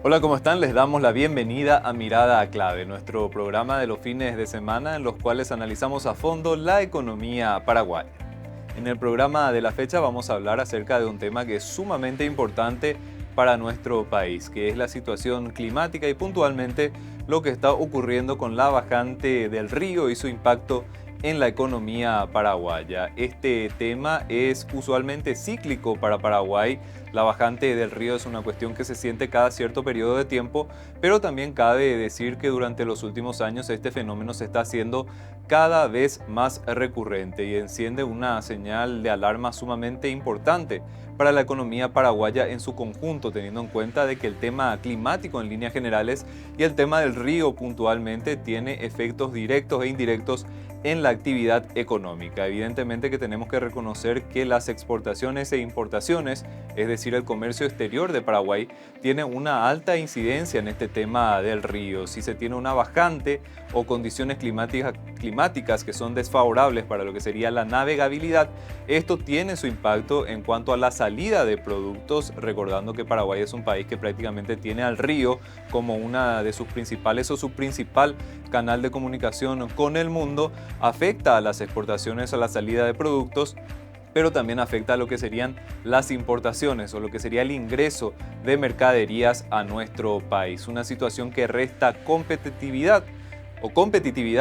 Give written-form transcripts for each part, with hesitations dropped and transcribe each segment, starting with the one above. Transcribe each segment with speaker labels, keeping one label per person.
Speaker 1: Hola, ¿cómo están? Les damos la bienvenida a Mirada Clave, nuestro programa de los fines de semana en los cuales analizamos a fondo la economía paraguaya. En el programa de la fecha vamos a hablar acerca de un tema que es sumamente importante para nuestro país, que es la situación climática y puntualmente lo que está ocurriendo con la bajante del río y su impacto en la economía paraguaya. Este tema es usualmente cíclico para Paraguay. La bajante del río es una cuestión que se siente cada cierto periodo de tiempo, pero también cabe decir que durante los últimos años este fenómeno se está haciendo cada vez más recurrente y enciende una señal de alarma sumamente importante para la economía paraguaya en su conjunto, teniendo en cuenta de que el tema climático en líneas generales y el tema del río puntualmente tiene efectos directos e indirectos en la actividad económica. Evidentemente que tenemos que reconocer que las exportaciones e importaciones, es decir, el comercio exterior de Paraguay, tiene una alta incidencia en este tema del río. Si se tiene una bajante o condiciones climáticas que son desfavorables para lo que sería la navegabilidad, esto tiene su impacto en cuanto a la salida de productos, recordando que Paraguay es un país que prácticamente tiene al río como una de sus principales o su principal canal de comunicación con el mundo. Afecta a las exportaciones, a la salida de productos, pero también afecta a lo que serían las importaciones o lo que sería el ingreso de mercaderías a nuestro país. Una situación que resta competitividad,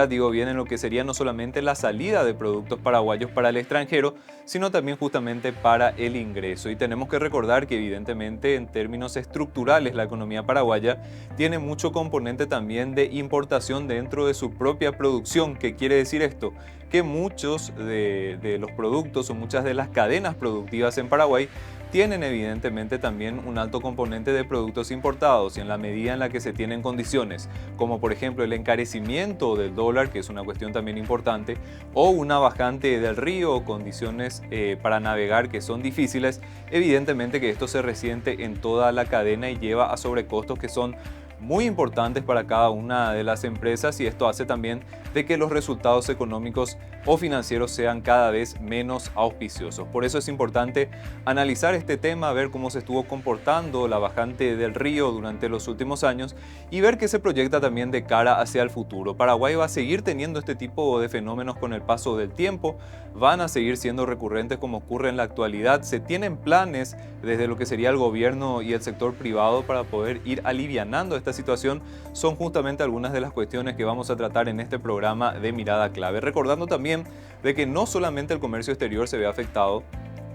Speaker 1: digo bien, en lo que sería no solamente la salida de productos paraguayos para el extranjero, sino también justamente para el ingreso. Y tenemos que recordar que evidentemente en términos estructurales la economía paraguaya tiene mucho componente también de importación dentro de su propia producción. ¿Qué quiere decir esto? Que muchos de los productos o muchas de las cadenas productivas en Paraguay tienen evidentemente también un alto componente de productos importados y en la medida en la que se tienen condiciones, como por ejemplo el encarecimiento del dólar, que es una cuestión también importante, o una bajante del río o condiciones para navegar que son difíciles, evidentemente que esto se resiente en toda la cadena y lleva a sobrecostos que son muy importantes para cada una de las empresas y esto hace también de que los resultados económicos o financieros sean cada vez menos auspiciosos. Por eso es importante analizar este tema, ver cómo se estuvo comportando la bajante del río durante los últimos años y ver qué se proyecta también de cara hacia el futuro. Paraguay va a seguir teniendo este tipo de fenómenos con el paso del tiempo, van a seguir siendo recurrentes como ocurre en la actualidad. Se tienen planes desde lo que sería el gobierno y el sector privado para poder ir alivianando esta situación. Son justamente algunas de las cuestiones que vamos a tratar en este programa de Mirada Clave. Recordando también de que no solamente el comercio exterior se ve afectado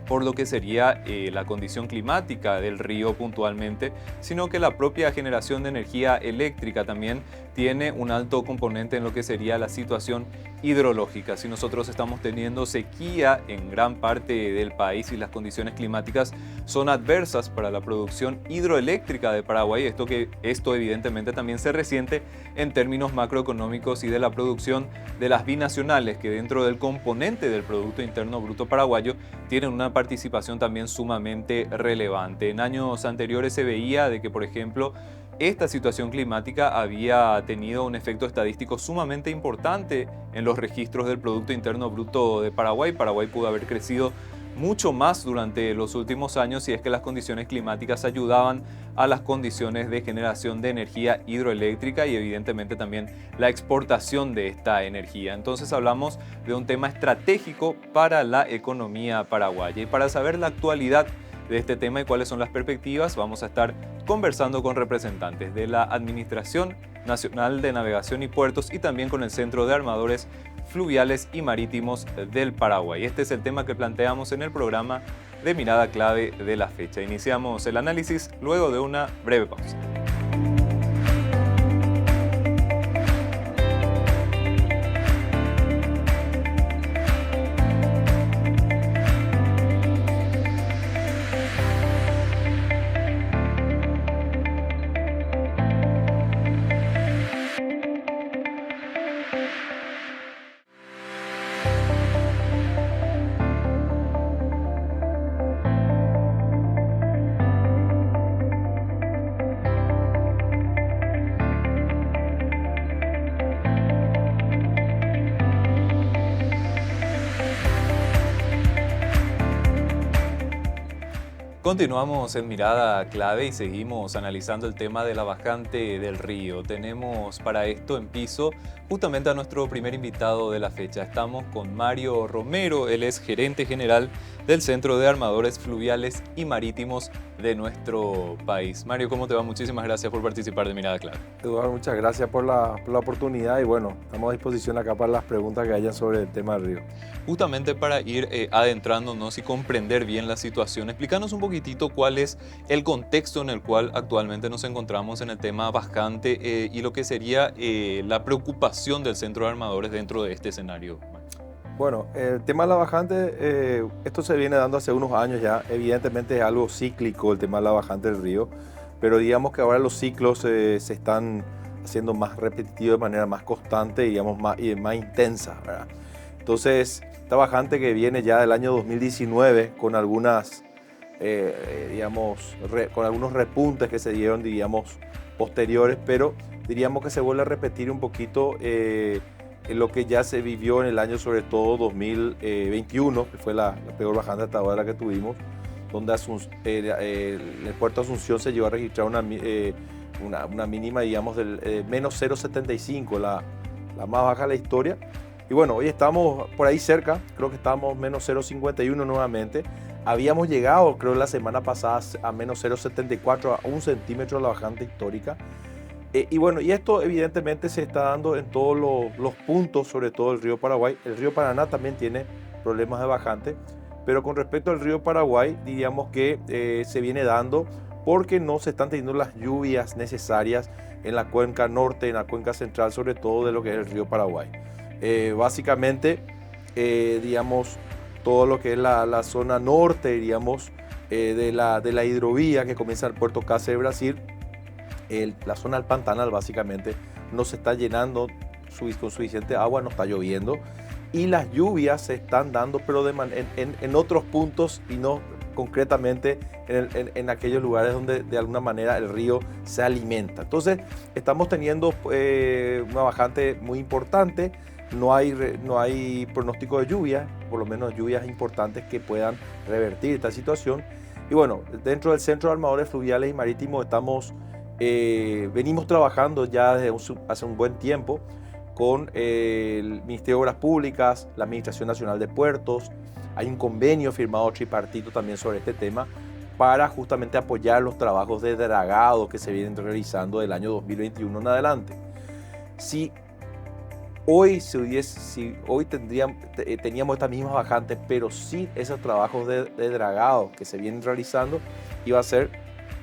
Speaker 1: por lo que sería la condición climática del río puntualmente, sino que la propia generación de energía eléctrica también tiene un alto componente en lo que sería la situación hidrológica. Si nosotros estamos teniendo sequía en gran parte del país y las condiciones climáticas son adversas para la producción hidroeléctrica de Paraguay, esto evidentemente también se resiente en términos macroeconómicos y de la producción de las binacionales, que dentro del componente del Producto Interno Bruto paraguayo tienen una participación también sumamente relevante. En años anteriores se veía de que, por ejemplo, esta situación climática había tenido un efecto estadístico sumamente importante en los registros del Producto Interno Bruto de Paraguay. Paraguay pudo haber crecido mucho más durante los últimos años si es que las condiciones climáticas ayudaban a las condiciones de generación de energía hidroeléctrica y evidentemente también la exportación de esta energía. Entonces hablamos de un tema estratégico para la economía paraguaya y para saber la actualidad de este tema y cuáles son las perspectivas, vamos a estar conversando con representantes de la Administración Nacional de Navegación y Puertos y también con el Centro de Armadores Fluviales y Marítimos del Paraguay. Este es el tema que planteamos en el programa de Mirada Clave de la fecha. Iniciamos el análisis luego de una breve pausa. Continuamos en Mirada Clave y seguimos analizando el tema de la bajante del río. Tenemos para esto en piso justamente a nuestro primer invitado de la fecha. Estamos con Mario Romero, él es gerente general del Centro de Armadores Fluviales y Marítimos de nuestro país. Mario, ¿cómo te va? Muchísimas gracias por participar de Mirada Clave.
Speaker 2: Eduardo, muchas gracias por la oportunidad y bueno, estamos a disposición acá para las preguntas que hayan sobre el tema del río.
Speaker 1: Justamente para ir adentrándonos y comprender bien la situación, explícanos un poquitito cuál es el contexto en el cual actualmente nos encontramos en el tema bajante y lo que sería la preocupación del Centro de Armadores dentro de este escenario.
Speaker 2: Bueno, el tema de la bajante, esto se viene dando hace unos años ya, evidentemente es algo cíclico el tema de la bajante del río, pero digamos que ahora los ciclos se están haciendo más repetitivos de manera más constante, digamos, más intensa, ¿verdad? Entonces, esta bajante que viene ya del año 2019 con algunas, con algunos repuntes que se dieron, diríamos, posteriores, pero diríamos que se vuelve a repetir un poquito en lo que ya se vivió en el año, sobre todo 2021, que fue la peor bajante hasta ahora que tuvimos, donde el puerto de Asunción se llegó a registrar una mínima, digamos, del menos 0,75, la más baja de la historia. Y bueno, hoy estamos por ahí cerca, creo que estamos menos 0,51 nuevamente. Habíamos llegado, creo, la semana pasada a menos 0,74, a 1 centímetro la bajante histórica. Y bueno, y esto evidentemente se está dando en todos los puntos, sobre todo el río Paraguay. El río Paraná también tiene problemas de bajante, pero con respecto al río Paraguay, diríamos que se viene dando porque no se están teniendo las lluvias necesarias en la cuenca norte, en la cuenca central, sobre todo de lo que es el río Paraguay. Básicamente, digamos, todo lo que es la zona norte, diríamos, de la hidrovía que comienza en Puerto Cáceres de Brasil, la zona del Pantanal básicamente no se está llenando con suficiente agua, no está lloviendo y las lluvias se están dando, pero en otros puntos y no concretamente en aquellos lugares donde de alguna manera el río se alimenta. Entonces estamos teniendo una bajante muy importante. No hay pronóstico de lluvia, por lo menos lluvias importantes que puedan revertir esta situación. Y bueno, dentro del Centro de Armadores Fluviales y Marítimos venimos trabajando ya desde hace un buen tiempo con el Ministerio de Obras Públicas, la Administración Nacional de Puertos. Hay un convenio firmado tripartito también sobre este tema para justamente apoyar los trabajos de dragado que se vienen realizando del año 2021 en adelante. Si hoy teníamos estas mismas bajantes, pero sin esos trabajos de dragado que se vienen realizando,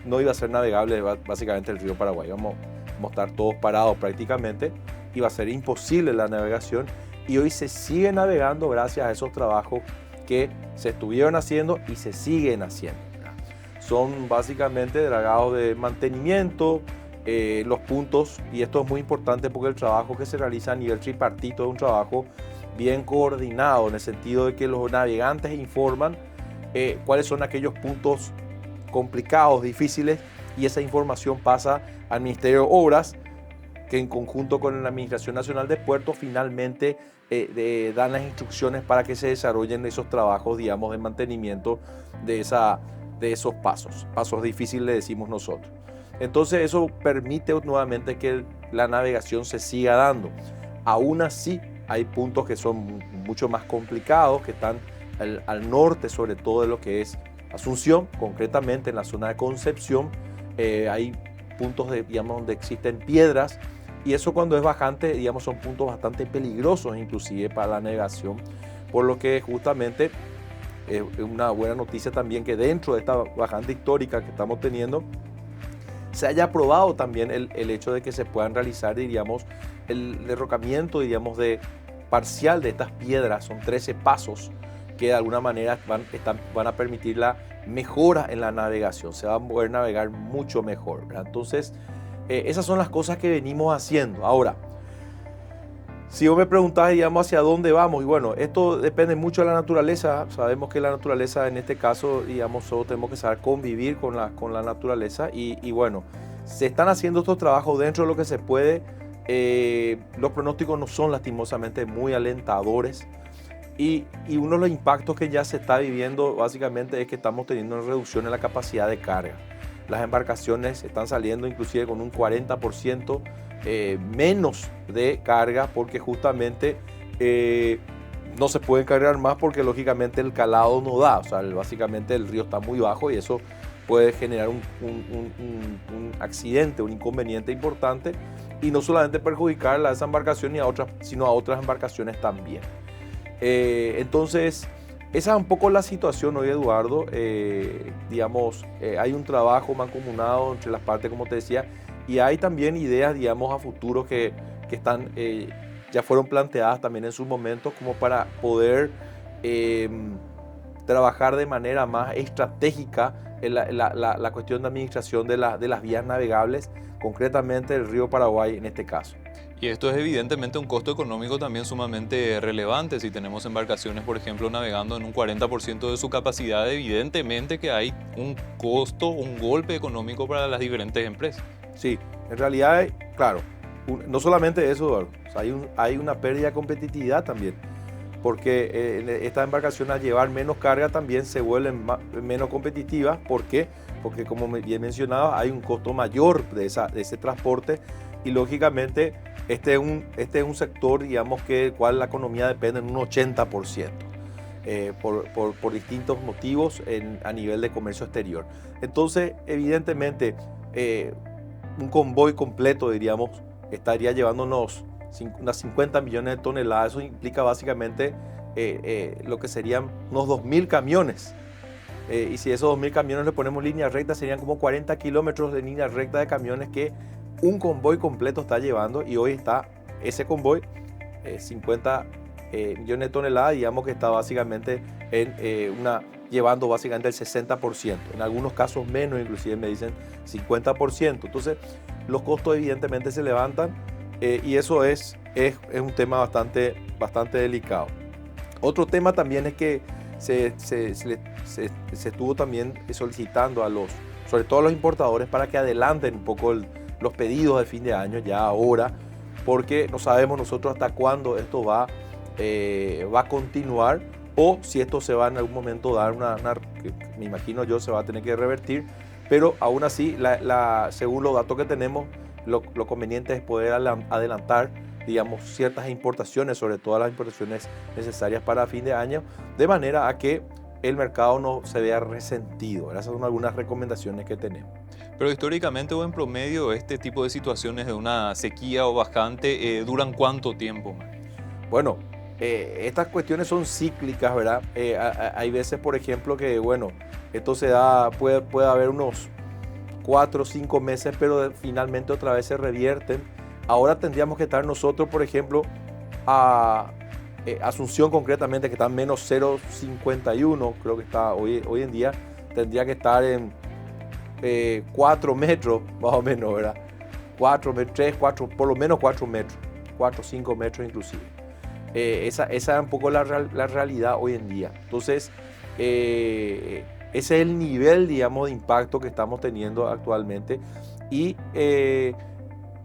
Speaker 2: no iba a ser navegable básicamente el río Paraguay. Vamos a estar todos parados prácticamente, iba a ser imposible la navegación y hoy se sigue navegando gracias a esos trabajos que se estuvieron haciendo y se siguen haciendo. Son básicamente dragados de mantenimiento, los puntos, y esto es muy importante porque el trabajo que se realiza a nivel tripartito es un trabajo bien coordinado en el sentido de que los navegantes informan cuáles son aquellos puntos complicados, difíciles, y esa información pasa al Ministerio de Obras, que en conjunto con la Administración Nacional de Puertos finalmente dan las instrucciones para que se desarrollen esos trabajos, digamos, de mantenimiento de esos pasos difíciles, le decimos nosotros. Entonces eso permite nuevamente que la navegación se siga dando. Aún así hay puntos que son mucho más complicados, que están al norte, sobre todo de lo que es Asunción, concretamente en la zona de Concepción. Hay puntos digamos, donde existen piedras, y eso cuando es bajante, digamos, son puntos bastante peligrosos inclusive para la navegación, por lo que justamente es una buena noticia también que dentro de esta bajante histórica que estamos teniendo se haya aprobado también el hecho de que se puedan realizar, diríamos, el derrocamiento, diríamos, parcial de estas piedras. Son 13 pasos que de alguna manera van a permitir la mejora en la navegación. Se va a poder navegar mucho mejor, ¿verdad? Entonces, esas son las cosas que venimos haciendo. Ahora, si vos me preguntás, digamos, hacia dónde vamos, y bueno, esto depende mucho de la naturaleza. Sabemos que la naturaleza, en este caso, digamos, solo tenemos que saber convivir con la naturaleza, y bueno, se están haciendo estos trabajos dentro de lo que se puede. Los pronósticos no son lastimosamente muy alentadores, Y uno de los impactos que ya se está viviendo básicamente es que estamos teniendo una reducción en la capacidad de carga. Las embarcaciones están saliendo inclusive con un 40% menos de carga porque justamente no se pueden cargar más porque lógicamente el calado no da. O sea, básicamente el río está muy bajo y eso puede generar un accidente, un inconveniente importante y no solamente perjudicar a esa embarcación sino a otras embarcaciones también. Entonces, esa es un poco la situación hoy, Eduardo. Digamos, hay un trabajo mancomunado entre las partes, como te decía, y hay también ideas, digamos, a futuro que están, ya fueron planteadas también en su momento como para poder trabajar de manera más estratégica en la cuestión de administración de las vías navegables, concretamente el río Paraguay en este caso.
Speaker 1: Y esto es evidentemente un costo económico también sumamente relevante. Si tenemos embarcaciones, por ejemplo, navegando en un 40% de su capacidad, evidentemente que hay un costo, un golpe económico para las diferentes empresas.
Speaker 2: Sí, en realidad, claro, no solamente eso, Eduardo, o sea, hay una pérdida de competitividad también, porque estas embarcaciones al llevar menos carga también se vuelven menos competitivas. ¿Por qué? Porque como bien mencionaba, hay un costo mayor de ese transporte y lógicamente este es un sector, digamos, que el cual la economía depende en un 80%. Por distintos motivos a nivel de comercio exterior. Entonces, evidentemente, un convoy completo, diríamos, estaría llevándonos unas 50 millones de toneladas. Eso implica básicamente lo que serían unos 2.000 camiones. Y si esos 2.000 camiones le ponemos línea recta, serían como 40 kilómetros de línea recta de camiones que un convoy completo está llevando. Y hoy está ese convoy, 50 millones de toneladas, digamos que está básicamente llevando básicamente el 60%. En algunos casos menos, inclusive me dicen 50%. Entonces, los costos evidentemente se levantan y eso es un tema bastante delicado. Otro tema también es que se estuvo también solicitando sobre todo a los importadores para que adelanten un poco los pedidos de fin de año ya ahora, porque no sabemos nosotros hasta cuándo esto va a continuar o si esto se va en algún momento dar que me imagino yo se va a tener que revertir, pero aún así, según los datos que tenemos, lo conveniente es poder adelantar, digamos, ciertas importaciones, sobre todo las importaciones necesarias para fin de año, de manera a que el mercado no se vea resentido. Esas son algunas recomendaciones que tenemos.
Speaker 1: Pero históricamente o en promedio, este tipo de situaciones de una sequía o bajante, ¿duran cuánto tiempo?
Speaker 2: Bueno, estas cuestiones son cíclicas, ¿verdad? Hay veces, por ejemplo, que, bueno, esto se da, puede haber unos 4 o 5 meses, pero finalmente otra vez se revierten. Ahora tendríamos que estar nosotros, por ejemplo, a Asunción concretamente, que está en menos 0,51, creo que está hoy en día, tendría que estar en 4 metros, más o menos, ¿verdad? 3, 4, por lo menos 4 metros, 4 o 5 metros inclusive. Esa es un poco la realidad hoy en día. Entonces, ese es el nivel, digamos, de impacto que estamos teniendo actualmente. Y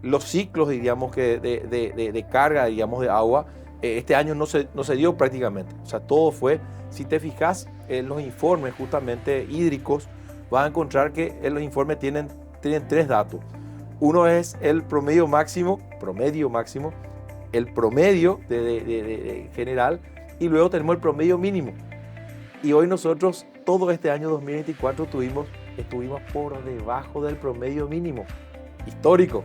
Speaker 2: los ciclos, digamos, de carga, digamos, de agua, este año no se dio prácticamente. O sea, todo fue, si te fijas en los informes justamente hídricos, vas a encontrar que en los informes tienen 3 datos. Uno es el promedio máximo, el promedio de general, y luego tenemos el promedio mínimo. Y hoy nosotros, todo este año 2024, estuvimos por debajo del promedio mínimo histórico,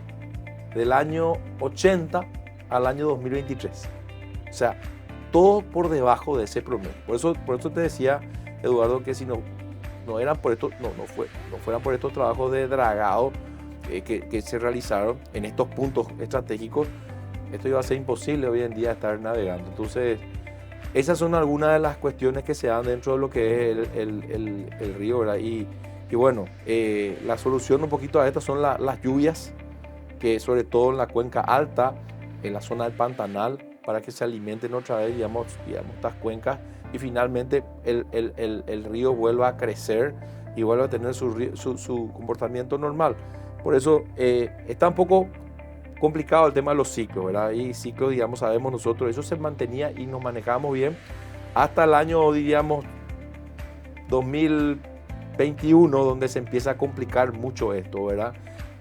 Speaker 2: del año 80 al año 2023. O sea, todo por debajo de ese promedio. Por eso te decía, Eduardo, que si no fueran por estos trabajos de dragado que se realizaron en estos puntos estratégicos, esto iba a ser imposible hoy en día estar navegando. Entonces, esas son algunas de las cuestiones que se dan dentro de lo que es el río, ¿verdad? Y bueno, la solución un poquito a esto son las lluvias, que sobre todo en la cuenca alta, en la zona del Pantanal, para que se alimenten otra vez, digamos estas cuencas, y finalmente el río vuelva a crecer y vuelva a tener su comportamiento normal. Por eso está un poco complicado el tema de los ciclos, ¿verdad? Y ciclos, digamos, sabemos nosotros, eso se mantenía y nos manejábamos bien hasta el año, diríamos, 2021, donde se empieza a complicar mucho esto, ¿verdad?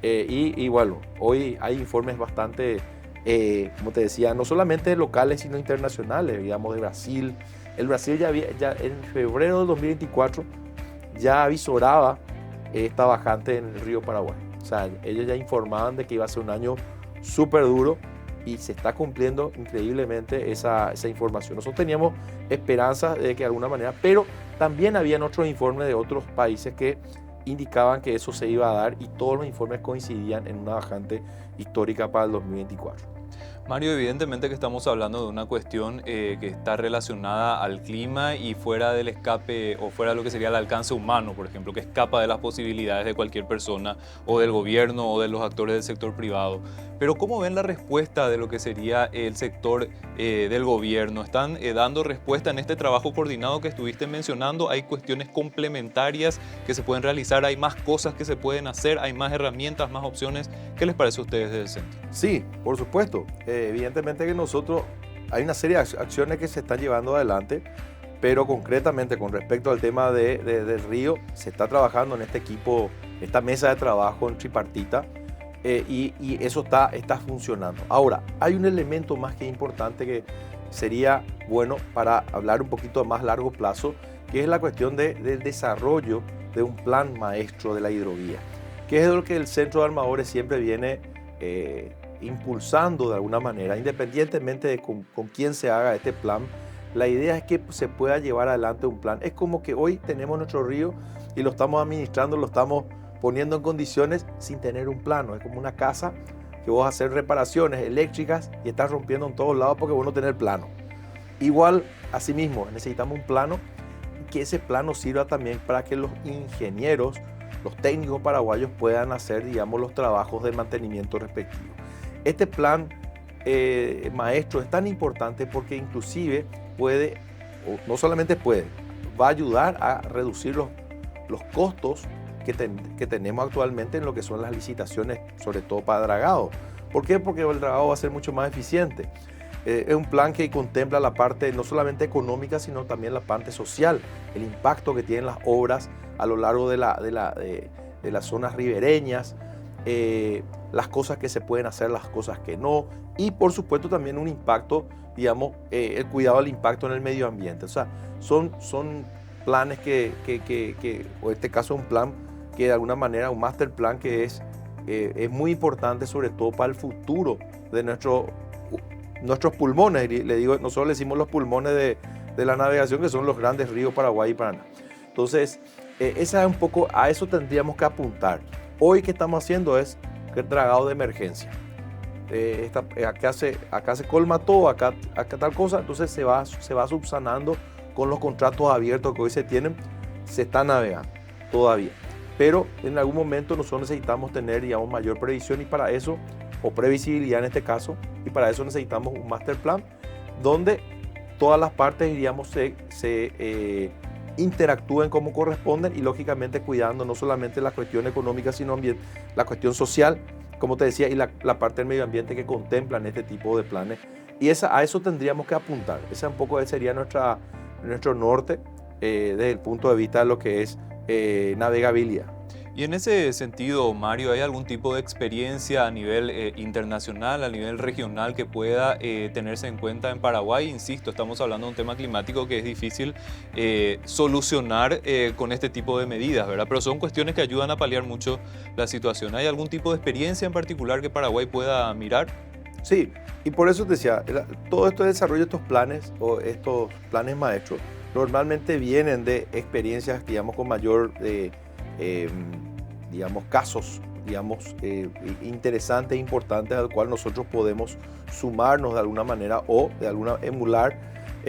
Speaker 2: Y bueno, hoy hay informes bastante, como te decía, no solamente locales, sino internacionales, digamos, de Brasil. El Brasil ya en febrero de 2024 ya avisoraba esta bajante en el río Paraguay. O sea, ellos ya informaban de que iba a ser un año súper duro y se está cumpliendo increíblemente esa información. Nosotros teníamos esperanzas de que de alguna manera, pero también habían otros informes de otros países que indicaban que eso se iba a dar y todos los informes coincidían en una bajante histórica para el 2024.
Speaker 1: Mario, evidentemente que estamos hablando de una cuestión que está relacionada al clima y fuera del escape o fuera de lo que sería el alcance humano, por ejemplo, que escapa de las posibilidades de cualquier persona o del gobierno o de los actores del sector privado. Pero ¿cómo ven la respuesta de lo que sería el sector del gobierno? ¿Están dando respuesta en este trabajo coordinado que estuviste mencionando? ¿Hay cuestiones complementarias que se pueden realizar? ¿Hay más cosas que se pueden hacer? ¿Hay más herramientas, más opciones? ¿Qué les parece a ustedes del centro?
Speaker 2: Sí, por supuesto. Evidentemente que nosotros, hay una serie de acciones que se están llevando adelante, pero concretamente con respecto al tema del río, se está trabajando en este equipo, esta mesa de trabajo en tripartita, y eso está funcionando. Ahora, hay un elemento más que importante que sería bueno para hablar un poquito a más largo plazo, que es la cuestión del desarrollo de un plan maestro de la hidrovía, que es lo que el Centro de Armadores siempre viene impulsando de alguna manera, independientemente de con quién se haga este plan. La idea es que se pueda llevar adelante un plan. Es como que hoy tenemos nuestro río y lo estamos administrando, lo estamos poniendo en condiciones sin tener un plano. Es como una casa que vos hacer reparaciones eléctricas y estás rompiendo en todos lados porque vos no tenés plano. Igual, asimismo, necesitamos un plano y que ese plano sirva también para que los ingenieros, los técnicos paraguayos puedan hacer, digamos, los trabajos de mantenimiento respectivos. Este plan maestro es tan importante porque inclusive puede, o no solamente puede, va a ayudar a reducir los costos que tenemos actualmente en lo que son las licitaciones, sobre todo para dragado. ¿Por qué? Porque el dragado va a ser mucho más eficiente. Es un plan que contempla la parte no solamente económica, sino también la parte social, el impacto que tienen las obras a lo largo de las zonas ribereñas, las cosas que se pueden hacer, las cosas que no, y por supuesto también un impacto, digamos, el cuidado del impacto en el medio ambiente. O sea, son planes o en este caso un plan que de alguna manera, un master plan que es muy importante, sobre todo para el futuro de nuestros pulmones. Le digo, nosotros le decimos los pulmones de la navegación, que son los grandes ríos Paraguay y Paraná. Entonces, esa es un poco, a eso tendríamos que apuntar. Hoy que estamos haciendo es el dragado de emergencia. Acá se colma todo, acá tal cosa, entonces se va subsanando con los contratos abiertos que hoy se tienen, se está navegando todavía. Pero en algún momento nosotros necesitamos tener, digamos, mayor previsión y para eso, o previsibilidad en este caso, y para eso necesitamos un master plan donde todas las partes, diríamos, se interactúen como corresponden y lógicamente cuidando no solamente la cuestión económica, sino también la cuestión social, como te decía, y la parte del medio ambiente que contemplan este tipo de planes. Y a eso tendríamos que apuntar. Ese un poco sería nuestro norte desde el punto de vista de lo que es navegabilidad.
Speaker 1: Y en ese sentido, Mario, ¿hay algún tipo de experiencia a nivel internacional, a nivel regional que pueda tenerse en cuenta en Paraguay? Insisto, estamos hablando de un tema climático que es difícil solucionar con este tipo de medidas, ¿verdad? Pero son cuestiones que ayudan a paliar mucho la situación. ¿Hay algún tipo de experiencia en particular que Paraguay pueda mirar?
Speaker 2: Sí, y por eso te decía, todo esto de desarrollo, estos planes o estos planes maestros, normalmente vienen de experiencias, digamos, con mayor... digamos, casos, digamos, interesantes e importantes al cual nosotros podemos sumarnos de alguna manera o de alguna emular,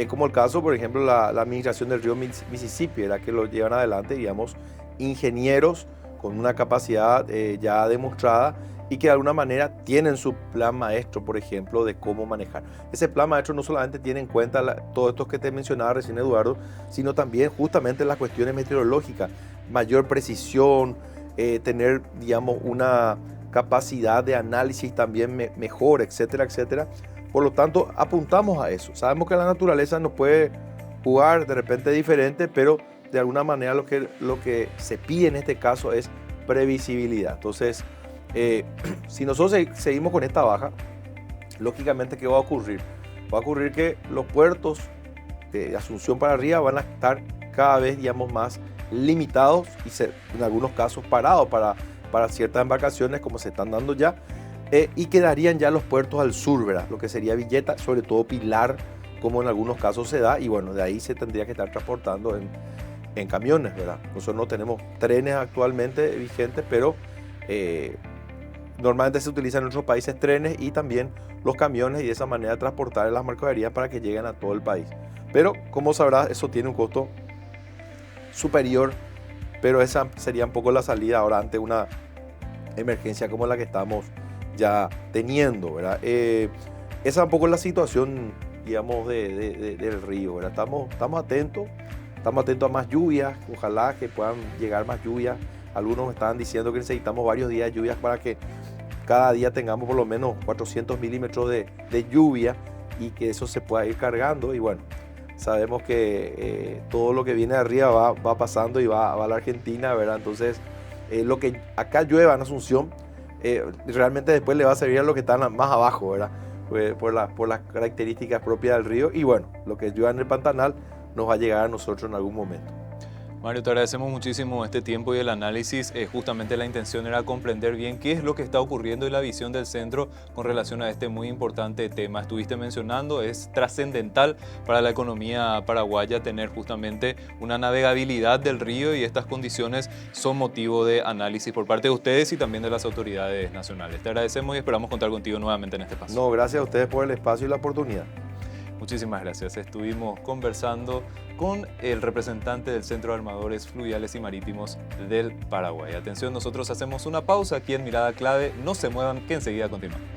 Speaker 2: como el caso, por ejemplo, la administración del río Mississippi, era que lo llevan adelante, digamos, ingenieros con una capacidad ya demostrada y que de alguna manera tienen su plan maestro, por ejemplo, de cómo manejar. Ese plan maestro no solamente tiene en cuenta todos estos que te mencionaba recién, Eduardo, sino también justamente las cuestiones meteorológicas, mayor precisión, tener, digamos, una capacidad de análisis también mejor, etcétera, etcétera. Por lo tanto, apuntamos a eso. Sabemos que la naturaleza nos puede jugar de repente diferente, pero de alguna manera lo que se pide en este caso es previsibilidad. Entonces, si nosotros seguimos con esta baja, lógicamente, ¿qué va a ocurrir? Va a ocurrir que los puertos de Asunción para arriba van a estar cada vez, digamos, más limitados y en algunos casos parados para ciertas embarcaciones como se están dando ya, y quedarían ya los puertos al sur, ¿verdad? Lo que sería Villeta, sobre todo Pilar, como en algunos casos se da, y bueno, de ahí se tendría que estar transportando en camiones, ¿verdad? Nosotros no tenemos trenes actualmente vigentes, pero normalmente se utilizan en otros países trenes y también los camiones, y de esa manera transportar las mercaderías para que lleguen a todo el país. Pero, como sabrás, eso tiene un costo superior, pero esa sería un poco la salida ahora ante una emergencia como la que estamos ya teniendo, ¿verdad? Esa es un poco la situación, digamos, del río, ¿verdad? Estamos atentos a más lluvias, ojalá que puedan llegar más lluvias. Algunos me estaban diciendo que necesitamos varios días de lluvias para que cada día tengamos por lo menos 400 milímetros de lluvia y que eso se pueda ir cargando. Y bueno, sabemos que todo lo que viene de arriba va pasando y va a la Argentina, ¿verdad? Entonces, lo que acá llueva en Asunción, realmente después le va a servir a los que están más abajo, ¿verdad? Por las características propias del río. Y bueno, lo que llueva en el Pantanal nos va a llegar a nosotros en algún momento.
Speaker 1: Mario, te agradecemos muchísimo este tiempo y el análisis. Justamente la intención era comprender bien qué es lo que está ocurriendo y la visión del centro con relación a este muy importante tema. Estuviste mencionando, es trascendental para la economía paraguaya tener justamente una navegabilidad del río, y estas condiciones son motivo de análisis por parte de ustedes y también de las autoridades nacionales. Te agradecemos y esperamos contar contigo nuevamente en este espacio.
Speaker 2: No, gracias a ustedes por el espacio y la oportunidad.
Speaker 1: Muchísimas gracias. Estuvimos conversando con el representante del Centro de Armadores Fluviales y Marítimos del Paraguay. Atención, nosotros hacemos una pausa aquí en Mirada Clave. No se muevan, que enseguida continuamos.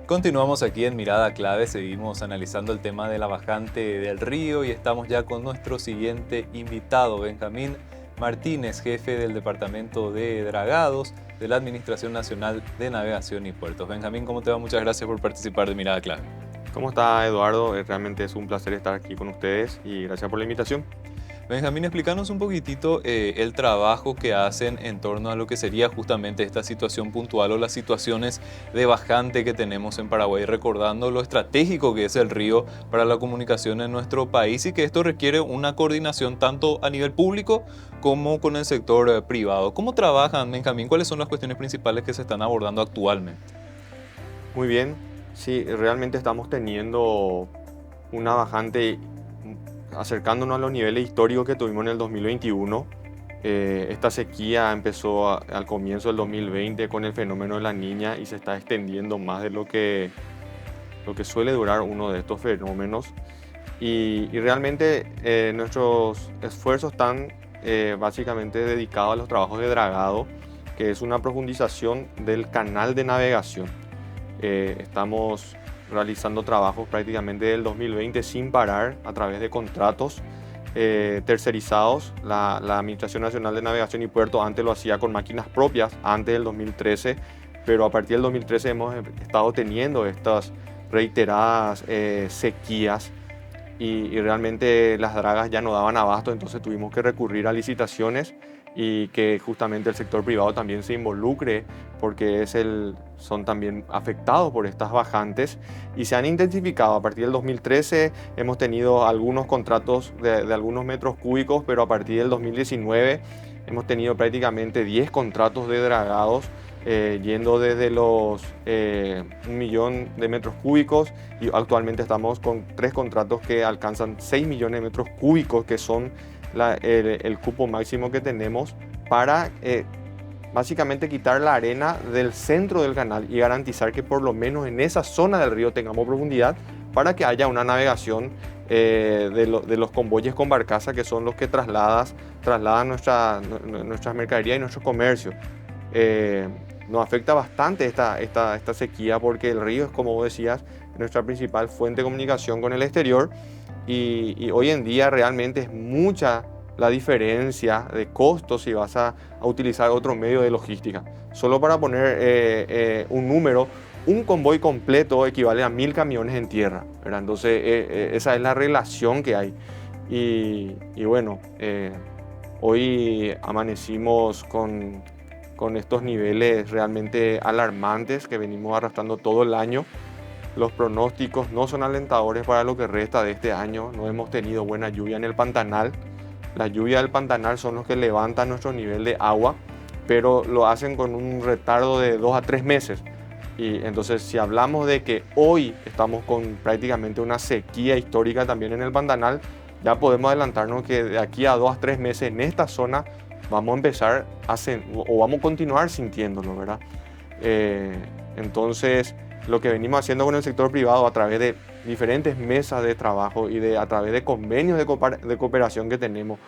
Speaker 1: Continuamos aquí en Mirada Clave, seguimos analizando el tema de la bajante del río y estamos ya con nuestro siguiente invitado, Benjamín Martínez, jefe del Departamento de Dragados de la Administración Nacional de Navegación y Puertos. Benjamín, ¿cómo te va? Muchas gracias por participar de Mirada Clave.
Speaker 3: ¿Cómo está, Eduardo? Realmente es un placer estar aquí con ustedes y gracias por la invitación.
Speaker 1: Benjamín, explícanos un poquitito el trabajo que hacen en torno a lo que sería justamente esta situación puntual o las situaciones de bajante que tenemos en Paraguay, recordando lo estratégico que es el río para la comunicación en nuestro país y que esto requiere una coordinación tanto a nivel público como con el sector privado. ¿Cómo trabajan, Benjamín? ¿Cuáles son las cuestiones principales que se están abordando actualmente?
Speaker 3: Muy bien, sí, realmente estamos teniendo una bajante acercándonos a los niveles históricos que tuvimos en el 2021. Esta sequía empezó al comienzo del 2020 con el fenómeno de la Niña y se está extendiendo más de lo que suele durar uno de estos fenómenos. Y realmente nuestros esfuerzos están básicamente dedicados a los trabajos de dragado, que es una profundización del canal de navegación. Estamos realizando trabajos prácticamente del 2020 sin parar a través de contratos tercerizados. La Administración Nacional de Navegación y Puertos antes lo hacía con máquinas propias, antes del 2013, pero a partir del 2013 hemos estado teniendo estas reiteradas sequías y realmente las dragas ya no daban abasto, entonces tuvimos que recurrir a licitaciones y que justamente el sector privado también se involucre porque son también afectados por estas bajantes y se han intensificado. A partir del 2013 hemos tenido algunos contratos de algunos metros cúbicos, pero a partir del 2019 hemos tenido prácticamente 10 contratos de dragados yendo desde los 1 millón de metros cúbicos y actualmente estamos con 3 contratos que alcanzan 6 millones de metros cúbicos, que son el cupo máximo que tenemos para básicamente quitar la arena del centro del canal y garantizar que por lo menos en esa zona del río tengamos profundidad para que haya una navegación de los convoyes con barcaza, que son los que trasladan nuestras mercaderías y nuestro comercio. Nos afecta bastante esta sequía porque el río es, como vos decías, nuestra principal fuente de comunicación con el exterior y hoy en día realmente es mucha la diferencia de costos si vas a utilizar otro medio de logística. Solo para poner un número, un convoy completo equivale a 1000 camiones en tierra, ¿verdad? Entonces esa es la relación que hay. Y bueno, hoy amanecimos con estos niveles realmente alarmantes que venimos arrastrando todo el año. Los pronósticos no son alentadores para lo que resta de este año. No hemos tenido buena lluvia en el Pantanal. Las lluvias del Pantanal son los que levantan nuestro nivel de agua, pero lo hacen con un retardo de 2 a 3 meses. Y entonces, si hablamos de que hoy estamos con prácticamente una sequía histórica también en el Pantanal, ya podemos adelantarnos que de aquí a 2 a 3 meses en esta zona vamos a empezar o vamos a continuar sintiéndolo, ¿verdad? Entonces, lo que venimos haciendo con el sector privado a través de diferentes mesas de trabajo y a través de convenios de cooperación que tenemos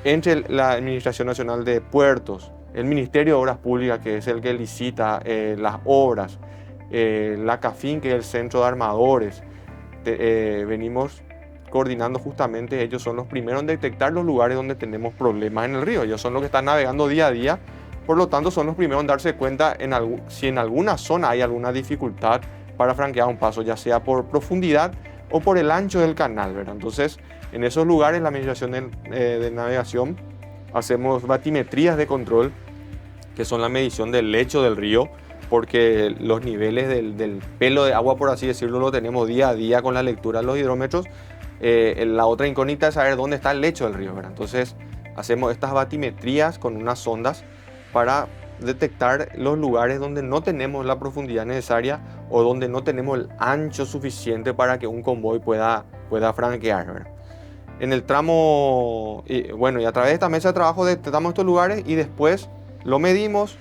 Speaker 3: entre la Administración Nacional de Puertos, el Ministerio de Obras Públicas, que es el que licita las obras, la CAFIN, que es el Centro de Armadores, venimos coordinando justamente. Ellos son los primeros en detectar los lugares donde tenemos problemas en el río. Ellos son los que están navegando día a día, por lo tanto son los primeros en darse cuenta si en alguna zona hay alguna dificultad para franquear un paso, ya sea por profundidad o por el ancho del canal, ¿verdad? Entonces, en esos lugares la Administración de Navegación hacemos batimetrías de control, que son la medición del lecho del río, porque los niveles del pelo de agua, por así decirlo, lo tenemos día a día con la lectura de los hidrómetros. La otra incógnita es saber dónde está el lecho del río, ¿verdad? Entonces, hacemos estas batimetrías con unas sondas para detectar los lugares donde no tenemos la profundidad necesaria o donde no tenemos el ancho suficiente para que un convoy pueda franquear, ¿verdad? En el tramo, y a través de esta mesa de trabajo detectamos estos lugares y después lo medimos,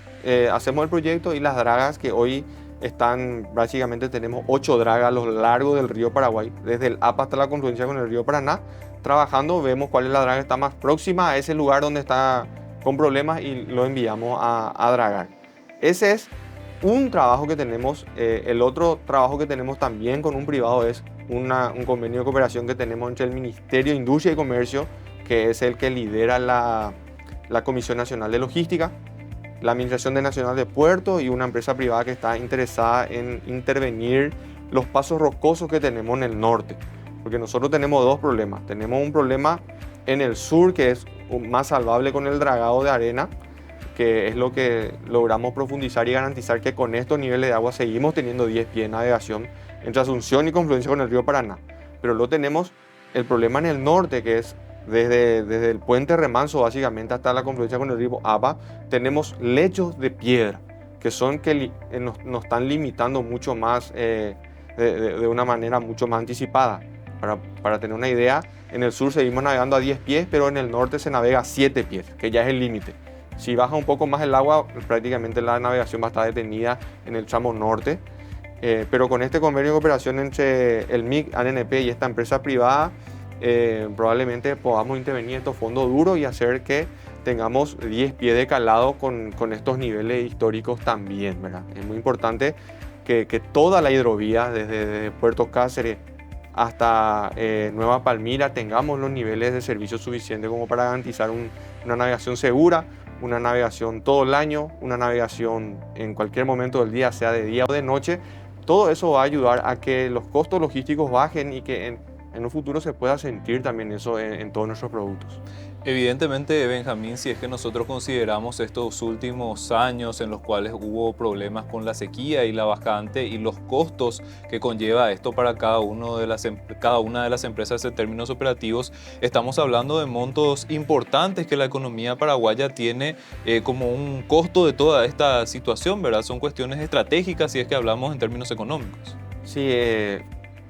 Speaker 3: hacemos el proyecto y las dragas que hoy están, básicamente tenemos 8 dragas a lo largo del río Paraguay, desde el APA hasta la confluencia con el río Paraná. Trabajando, vemos cuál es la draga que está más próxima a ese lugar donde está con problemas y lo enviamos a dragar. Ese es un trabajo que tenemos. El otro trabajo que tenemos también con un privado es un convenio de cooperación que tenemos entre el Ministerio de Industria y Comercio, que es el que lidera la Comisión Nacional de Logística, la Administración Nacional de Puertos y una empresa privada que está interesada en intervenir los pasos rocosos que tenemos en el norte. Porque nosotros tenemos dos problemas. Tenemos un problema en el sur que es más salvable con el dragado de arena, que es lo que logramos profundizar y garantizar que con estos niveles de agua seguimos teniendo 10 pies de navegación entre Asunción y confluencia con el río Paraná. Pero luego tenemos el problema en el norte, que es desde el puente Remanso básicamente hasta la confluencia con el río APA, tenemos lechos de piedra que son que nos están limitando mucho más de una manera mucho más anticipada. Para tener una idea, en el sur seguimos navegando a 10 pies, pero en el norte se navega a 7 pies, que ya es el límite. Si baja un poco más el agua, prácticamente la navegación va a estar detenida en el tramo norte. Pero con este convenio de cooperación entre el MIC, ANNP y esta empresa privada, probablemente podamos intervenir estos fondos duros y hacer que tengamos 10 pies de calado con estos niveles históricos también, ¿verdad? Es muy importante que toda la hidrovía, desde Puerto Cáceres hasta Nueva Palmira, tengamos los niveles de servicio suficientes como para garantizar una navegación segura, una navegación todo el año, una navegación en cualquier momento del día, sea de día o de noche. Todo eso va a ayudar a que los costos logísticos bajen y que en un futuro se pueda sentir también eso en todos nuestros productos.
Speaker 1: Evidentemente, Benjamín, si es que nosotros consideramos estos últimos años en los cuales hubo problemas con la sequía y la bajante y los costos que conlleva esto para cada una de las empresas en términos operativos, estamos hablando de montos importantes que la economía paraguaya tiene como un costo de toda esta situación, ¿verdad? Son cuestiones estratégicas si es que hablamos en términos económicos.
Speaker 3: Sí,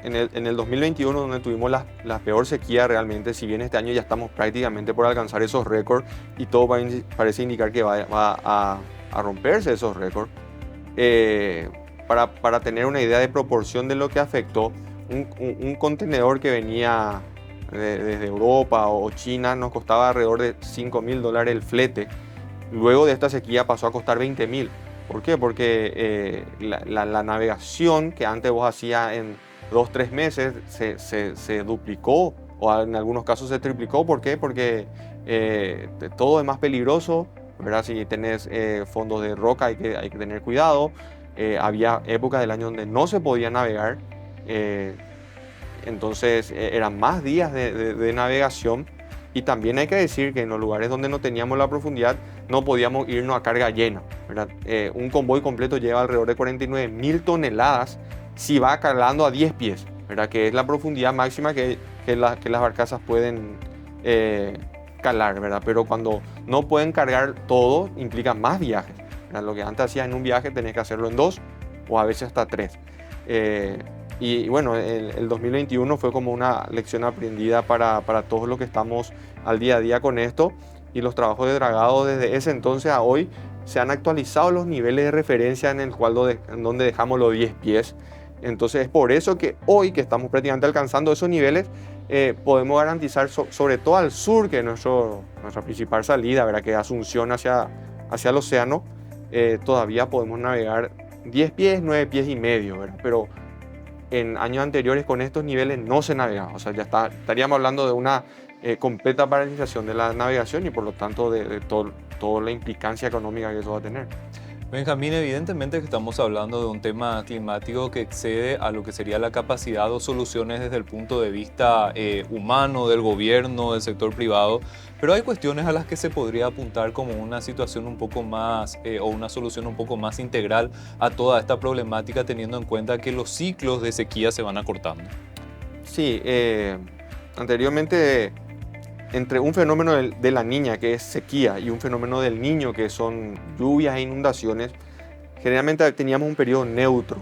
Speaker 3: en el 2021, donde tuvimos la peor sequía realmente, si bien este año ya estamos prácticamente por alcanzar esos récords y todo parece indicar que va a romperse esos récords, para tener una idea de proporción de lo que afectó, un contenedor que venía desde Europa o China nos costaba alrededor de $5.000 el flete. Luego de esta sequía pasó a costar $20.000. ¿Por qué? Porque la navegación que antes vos hacías en 2-3 meses se duplicó o en algunos casos se triplicó. ¿Por qué? Porque todo es más peligroso, ¿verdad? Si tenés fondos de roca hay que tener cuidado. Había épocas del año donde no se podía navegar, entonces eran más días de navegación. Y también hay que decir que en los lugares donde no teníamos la profundidad no podíamos irnos a carga llena, ¿verdad? Un convoy completo lleva alrededor de 49.000 toneladas si va calando a 10 pies, ¿verdad? Que es la profundidad máxima que las barcazas pueden calar, ¿verdad? Pero cuando no pueden cargar todo implica más viajes, ¿verdad? Lo que antes hacías en un viaje tenés que hacerlo en 2 o a veces hasta 3. Y bueno, el 2021 fue como una lección aprendida para todos los que estamos al día a día con esto, y los trabajos de dragado desde ese entonces a hoy se han actualizado los niveles de referencia en donde dejamos los 10 pies. Entonces es por eso que hoy que estamos prácticamente alcanzando esos niveles, podemos garantizar sobre todo al sur, que es nuestra principal salida, ¿verdad? Que es Asunción hacia el océano, todavía podemos navegar 10 pies, 9 pies y medio, ¿verdad? Pero en años anteriores con estos niveles no se navegaba, o sea, ya estaríamos hablando de una completa paralización de la navegación y por lo tanto de toda la implicancia económica que eso va a tener.
Speaker 1: Benjamín, evidentemente que estamos hablando de un tema climático que excede a lo que sería la capacidad o soluciones desde el punto de vista humano, del gobierno, del sector privado, pero hay cuestiones a las que se podría apuntar como una situación un poco más o una solución un poco más integral a toda esta problemática, teniendo en cuenta que los ciclos de sequía se van acortando.
Speaker 3: Sí, anteriormente entre un fenómeno de la niña, que es sequía, y un fenómeno del niño, que son lluvias e inundaciones, generalmente teníamos un periodo neutro.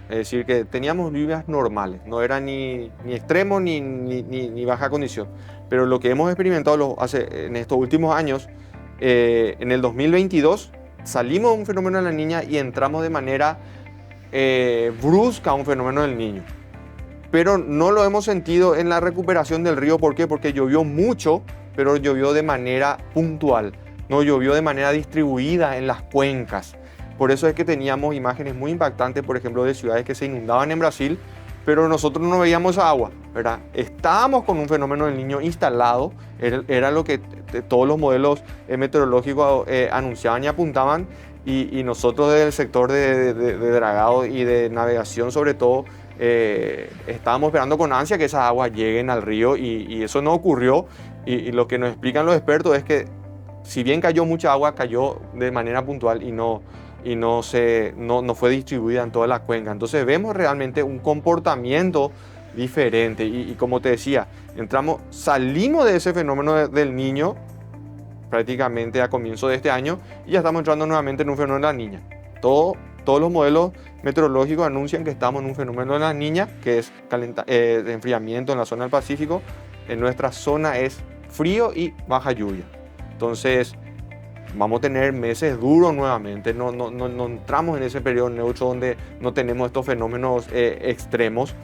Speaker 3: Es decir, que teníamos lluvias normales, no era ni extremo ni baja condición. Pero lo que hemos experimentado en estos últimos años, en el 2022, salimos de un fenómeno de la niña y entramos de manera brusca a un fenómeno del niño. Pero no lo hemos sentido en la recuperación del río. ¿Por qué? Porque llovió mucho, pero llovió de manera puntual, no llovió de manera distribuida en las cuencas. Por eso es que teníamos imágenes muy impactantes, por ejemplo, de ciudades que se inundaban en Brasil, pero nosotros no veíamos agua, ¿verdad? Estábamos con un fenómeno del niño instalado, era lo que todos los modelos meteorológicos anunciaban y apuntaban, y nosotros del sector de dragado y de navegación sobre todo, estábamos esperando con ansia que esas aguas lleguen al río, y eso no ocurrió, y lo que nos explican los expertos es que si bien cayó mucha agua, cayó de manera puntual y no fue distribuida en toda la cuenca. Entonces vemos realmente un comportamiento diferente, y como te decía, salimos de ese fenómeno del niño prácticamente a comienzo de este año, y ya estamos entrando nuevamente en un fenómeno de la niña. Todos los modelos meteorológicos anuncian que estamos en un fenómeno de la niña, que es de enfriamiento en la zona del Pacífico. En nuestra zona es frío y baja lluvia. Entonces vamos a tener meses duros nuevamente. No entramos en ese periodo neutro donde no tenemos estos fenómenos extremos.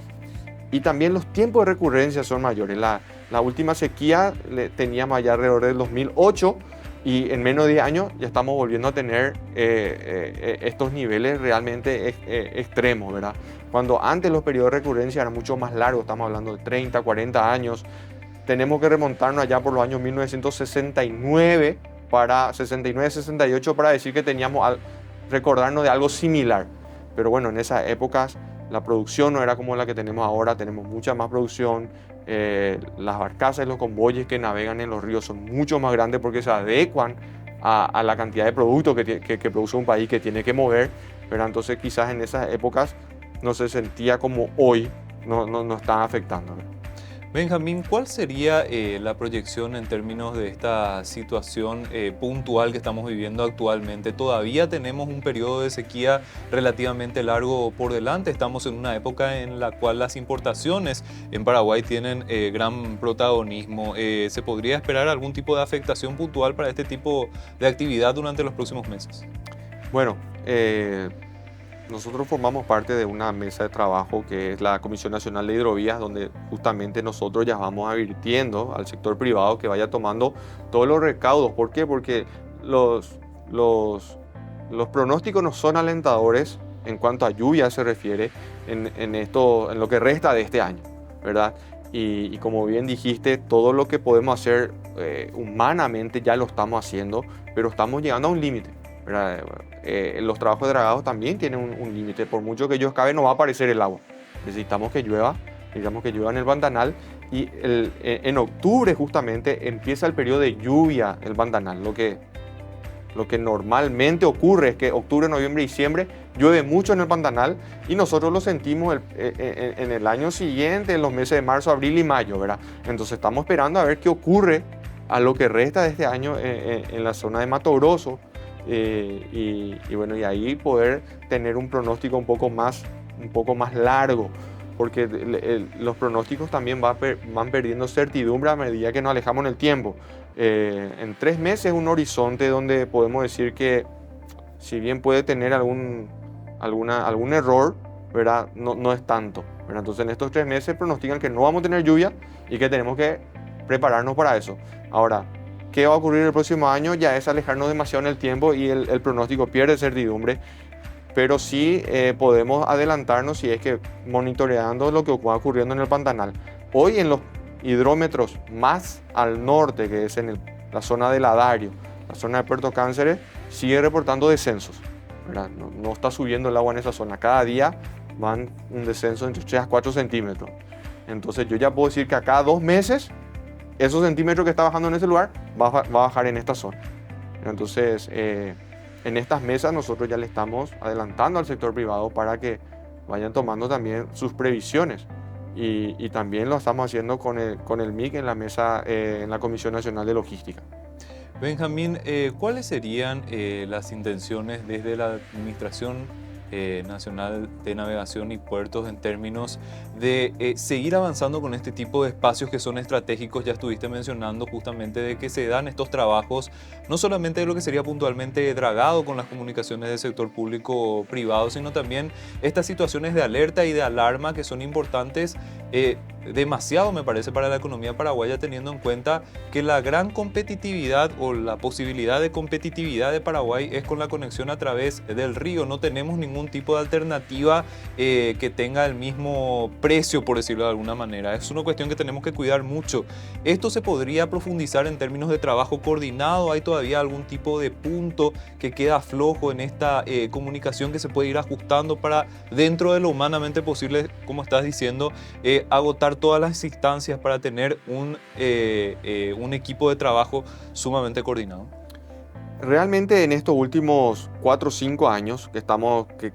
Speaker 3: Y también los tiempos de recurrencia son mayores. La última sequía teníamos allá alrededor del 2008, y en menos de 10 años ya estamos volviendo a tener estos niveles realmente extremos, ¿verdad? Cuando antes los periodos de recurrencia eran mucho más largos, estamos hablando de 30, 40 años, tenemos que remontarnos allá por los años 1969, 68 para decir que recordarnos de algo similar. Pero bueno, en esas épocas la producción no era como la que tenemos ahora, tenemos mucha más producción. Las barcazas y los convoyes que navegan en los ríos son mucho más grandes porque se adecuan a la cantidad de productos que produce un país que tiene que mover, pero entonces quizás en esas épocas no se sentía como hoy, no están afectando.
Speaker 1: Benjamín, ¿cuál sería la proyección en términos de esta situación puntual que estamos viviendo actualmente? Todavía tenemos un periodo de sequía relativamente largo por delante. Estamos en una época en la cual las importaciones en Paraguay tienen gran protagonismo. ¿Se podría esperar algún tipo de afectación puntual para este tipo de actividad durante los próximos meses?
Speaker 3: Bueno, nosotros formamos parte de una mesa de trabajo que es la Comisión Nacional de Hidrovías, donde justamente nosotros ya vamos advirtiendo al sector privado que vaya tomando todos los recaudos. ¿Por qué? Porque los pronósticos no son alentadores en cuanto a lluvia se refiere en lo que resta de este año, ¿verdad? Y como bien dijiste, todo lo que podemos hacer humanamente ya lo estamos haciendo, pero estamos llegando a un límite, ¿verdad? Los trabajos de dragado también tienen un límite. Por mucho que ellos caben, no va a aparecer el agua. Necesitamos que llueva en el Pantanal. Y en octubre justamente empieza el periodo de lluvia el Pantanal. Lo que normalmente ocurre es que octubre, noviembre y diciembre llueve mucho en el Pantanal y nosotros lo sentimos en el año siguiente, en los meses de marzo, abril y mayo, ¿verdad? Entonces estamos esperando a ver qué ocurre a lo que resta de este año en la zona de Mato Grosso. Bueno, y ahí poder tener un pronóstico un poco más largo, porque los pronósticos también van perdiendo certidumbre a medida que nos alejamos en el tiempo. En 3 meses un horizonte donde podemos decir que si bien puede tener algún error, ¿verdad? No es tanto, ¿verdad? Entonces en estos 3 meses pronostican que no vamos a tener lluvia y que tenemos que prepararnos para eso. Ahora, ¿qué va a ocurrir el próximo año? Ya es alejarnos demasiado en el tiempo y el pronóstico pierde certidumbre, pero sí podemos adelantarnos si es que monitoreando lo que va ocurriendo en el Pantanal. Hoy en los hidrómetros más al norte, que es en la zona de Ladario, la zona de Puerto Cánceres, sigue reportando descensos, ¿verdad? No está subiendo el agua en esa zona. Cada día van un descenso entre 3 a 4 centímetros. Entonces yo ya puedo decir que a cada 2 meses esos centímetros que está bajando en ese lugar va a bajar en esta zona. Entonces, en estas mesas nosotros ya le estamos adelantando al sector privado para que vayan tomando también sus previsiones. Y también lo estamos haciendo con el MIC en la mesa, en la Comisión Nacional de Logística.
Speaker 1: Benjamín, ¿cuáles serían las intenciones desde la Administración Nacional de Navegación y Puertos en términos de seguir avanzando con este tipo de espacios que son estratégicos? Ya estuviste mencionando justamente de que se dan estos trabajos, no solamente de lo que sería puntualmente dragado con las comunicaciones del sector público-privado, sino también estas situaciones de alerta y de alarma que son importantes demasiado, me parece, para la economía paraguaya, teniendo en cuenta que la gran competitividad o la posibilidad de competitividad de Paraguay es con la conexión a través del río. No tenemos ningún tipo de alternativa que tenga el mismo precio, por decirlo de alguna manera. Es una cuestión que tenemos que cuidar mucho. ¿Esto se podría profundizar en términos de trabajo coordinado? ¿Hay todavía algún tipo de punto que queda flojo en esta comunicación que se puede ir ajustando para, dentro de lo humanamente posible, como estás diciendo, agotar todas las instancias para tener un equipo de trabajo sumamente coordinado?
Speaker 3: Realmente en estos últimos 4 o 5 años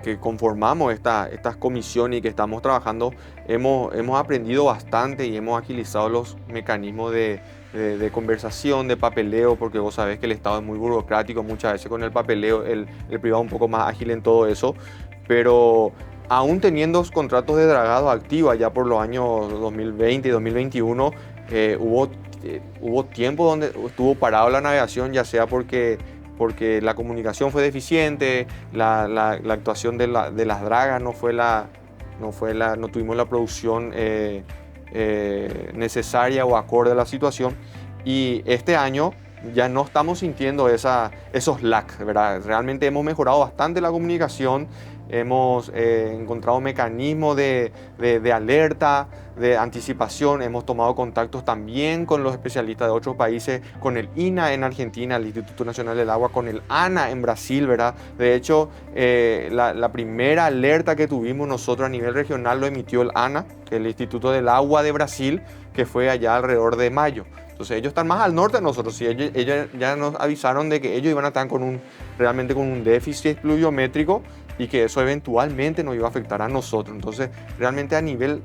Speaker 3: que conformamos estas comisiones y que estamos trabajando, hemos aprendido bastante y hemos agilizado los mecanismos de conversación, de papeleo, porque vos sabés que el Estado es muy burocrático, muchas veces con el papeleo el privado un poco más ágil en todo eso, pero aún teniendo contratos de dragado activos ya por los años 2020 y 2021, hubo tiempo donde estuvo parado la navegación, ya sea porque la comunicación fue deficiente, la actuación de las dragas no tuvimos la producción necesaria o acorde a la situación. Y este año ya no estamos sintiendo esos lags, ¿verdad? Realmente hemos mejorado bastante la comunicación. Hemos encontrado mecanismos de alerta, de anticipación. Hemos tomado contactos también con los especialistas de otros países, con el INA en Argentina, el Instituto Nacional del Agua, con el ANA en Brasil, ¿verdad? De hecho, la primera alerta que tuvimos nosotros a nivel regional lo emitió el ANA, que es el Instituto del Agua de Brasil, que fue allá alrededor de mayo. Entonces ellos están más al norte de nosotros, y ellos ya nos avisaron de que ellos iban a estar realmente con un déficit pluviométrico y que eso eventualmente nos iba a afectar a nosotros. Entonces realmente a nivel,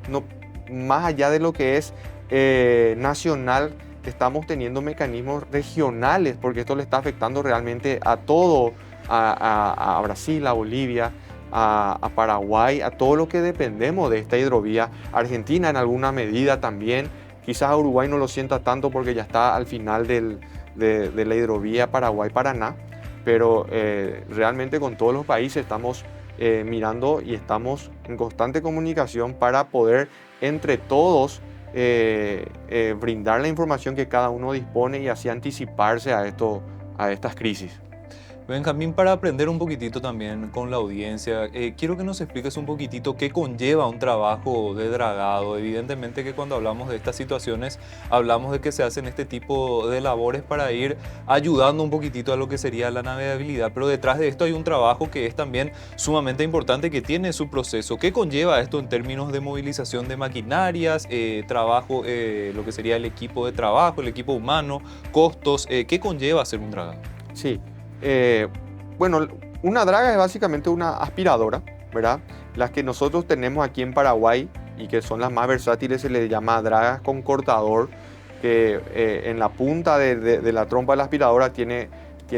Speaker 3: más allá de lo que es nacional, estamos teniendo mecanismos regionales, porque esto le está afectando realmente a todo, a Brasil, a Bolivia, a Paraguay, a todo lo que dependemos de esta hidrovía. Argentina en alguna medida también, quizás a Uruguay no lo sienta tanto porque ya está al final de la hidrovía Paraguay-Paraná, pero realmente con todos los países estamos mirando y estamos en constante comunicación para poder entre todos brindar la información que cada uno dispone y así anticiparse a estas crisis.
Speaker 1: Benjamín, para aprender un poquitito también con la audiencia, quiero que nos expliques un poquitito qué conlleva un trabajo de dragado. Evidentemente que cuando hablamos de estas situaciones, hablamos de que se hacen este tipo de labores para ir ayudando un poquitito a lo que sería la navegabilidad, pero detrás de esto hay un trabajo que es también sumamente importante, que tiene su proceso. ¿Qué conlleva esto en términos de movilización de maquinarias, trabajo, lo que sería el equipo de trabajo, el equipo humano, costos? ¿Qué conlleva hacer un dragado?
Speaker 3: Sí. Bueno, una draga es básicamente una aspiradora, ¿verdad? Las que nosotros tenemos aquí en Paraguay y que son las más versátiles se les llama dragas con cortador, que en la punta de la trompa de la aspiradora tiene